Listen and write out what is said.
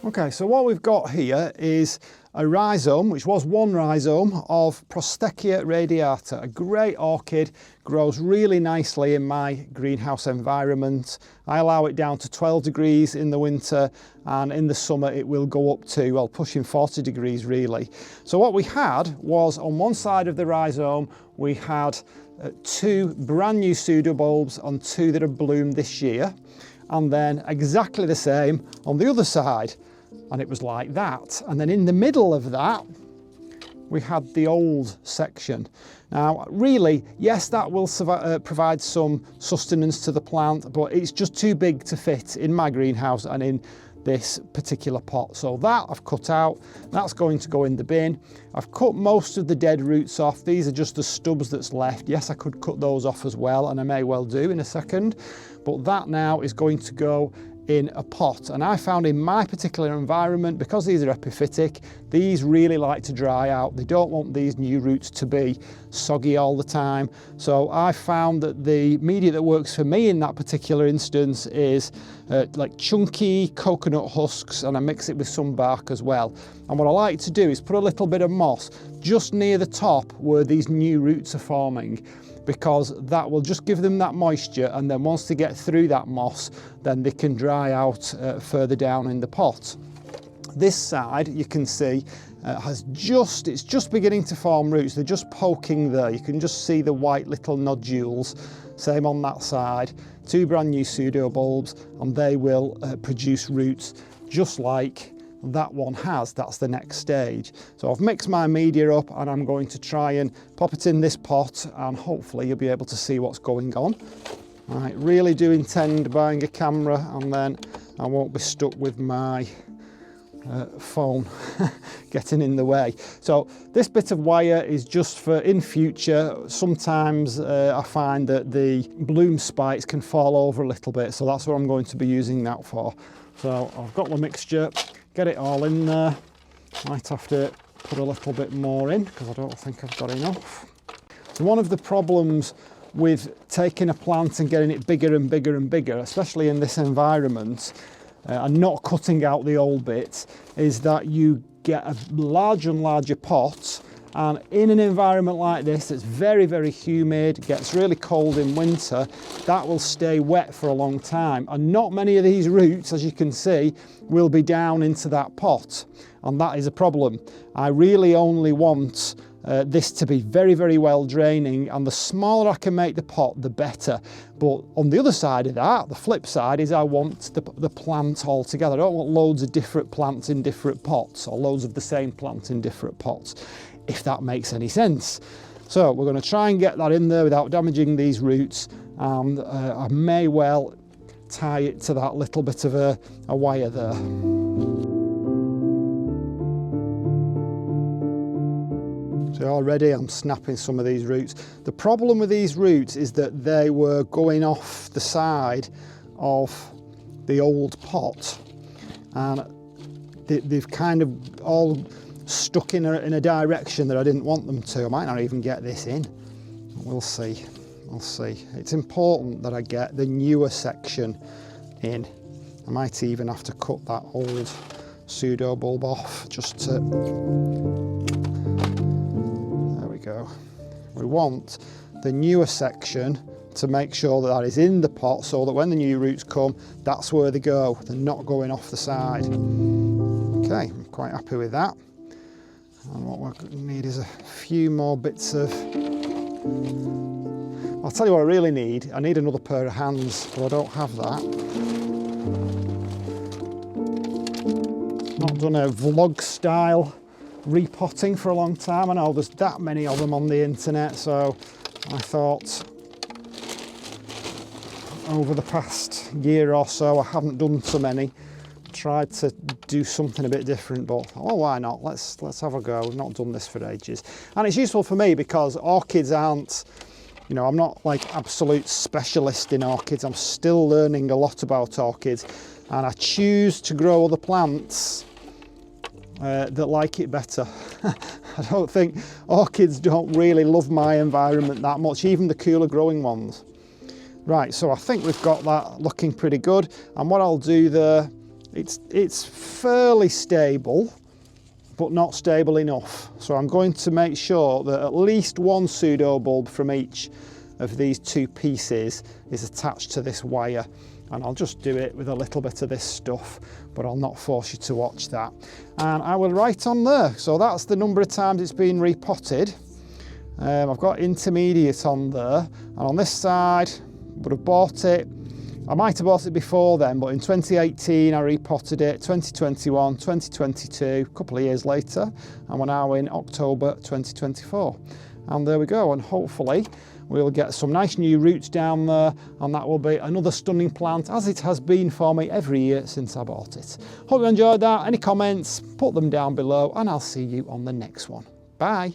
Okay, so what we've got here is a rhizome, which was one rhizome of Prosthechea radiata, a great orchid, grows really nicely in my greenhouse environment. I allow it down to 12 degrees in the winter, and in the summer it will go up to, well, pushing 40 degrees really. So what we had was, on one side of the rhizome, we had 2 brand new pseudobulbs and 2 that have bloomed this year, and then exactly the same on the other side. And it was like that. And then in the middle of that, we had the old section. Now, really, yes, that will provide some sustenance to the plant, but it's just too big to fit in my greenhouse and in this particular pot. So that I've cut out, that's going to go in the bin. I've cut most of the dead roots off. These are just the stubs that's left. Yes, I could cut those off as well, and I may well do in a second, but that now is going to go in a pot. And I found in my particular environment, because these are epiphytic, these really like to dry out. They don't want these new roots to be soggy all the time. So I found that the media that works for me in that particular instance is like chunky coconut husks, and I mix it with some bark as well. And what I like to do is put a little bit of moss just near the top where these new roots are forming, because that will just give them that moisture, and then once they get through that moss, then they can dry out further down in the pot. This side, you can see, it's just beginning to form roots. They're just poking there. You can just see the white little nodules. Same on that side. 2 brand new pseudobulbs, and they will produce roots just like that one has. That's the next stage. So I've mixed my media up, and I'm going to try and pop it in this pot, and hopefully you'll be able to see what's going on. I really do intend buying a camera, and then I won't be stuck with my phone getting in the way. So this bit of wire is just for in future. Sometimes I find that the bloom spikes can fall over a little bit, so that's what I'm going to be using that for. So I've got the mixture, get it all in there. Might have to put a little bit more in because I don't think I've got enough. So one of the problems with taking a plant and getting it bigger and bigger and bigger, especially in this environment, and not cutting out the old bits, is that you get a larger and larger pot, and in an environment like this that's very, very humid, gets really cold in winter, that will stay wet for a long time, and not many of these roots, as you can see, will be down into that pot, and that is a problem. I really only want this to be very, very well draining, and the smaller I can make the pot, the better. But on the other side of that, the flip side is I want the plant all together. I don't want loads of different plants in different pots, or loads of the same plant in different pots, if that makes any sense. So we're going to try and get that in there without damaging these roots, and I may well tie it to that little bit of a wire there. So already I'm snapping some of these roots. The problem with these roots is that they were going off the side of the old pot, and they've kind of all stuck in a direction that I didn't want them to. I might not even get this in. We'll see. We'll see. It's important that I get the newer section in. I might even have to cut that old pseudobulb off just to... Go. We want the newer section to make sure that is in the pot, so that when the new roots come, that's where they go. They're not going off the side. Okay, I'm quite happy with that. And what we need is a few more bits of... I'll tell you what I really need. I need another pair of hands, but I don't have that. Not done a vlog style repotting for a long time. I know there's that many of them on the internet, so I thought over the past year or so I haven't done so many. Tried to do something a bit different, but oh, why not? Let's have a go. We've not done this for ages, and it's useful for me because orchids aren't, you know, I'm not like absolute specialist in orchids. I'm still learning a lot about orchids, and I choose to grow other plants that like it better. I don't think orchids don't really love my environment that much, even the cooler growing ones. Right, so I think we've got that looking pretty good, and what I'll do there it's fairly stable, but not stable enough. So I'm going to make sure that at least one pseudo bulb from each of these two pieces is attached to this wire. And I'll just do it with a little bit of this stuff, but I'll not force you to watch that. And I will write on there. So that's the number of times it's been repotted. I've got intermediate on there. And on this side, would have bought it. I might have bought it before then, but in 2018 I repotted it, 2021, 2022, a couple of years later, and we're now in October 2024. And there we go, and hopefully we'll get some nice new roots down there, and that will be another stunning plant, as it has been for me every year since I bought it. Hope you enjoyed that. Any comments, put them down below, and I'll see you on the next one. Bye.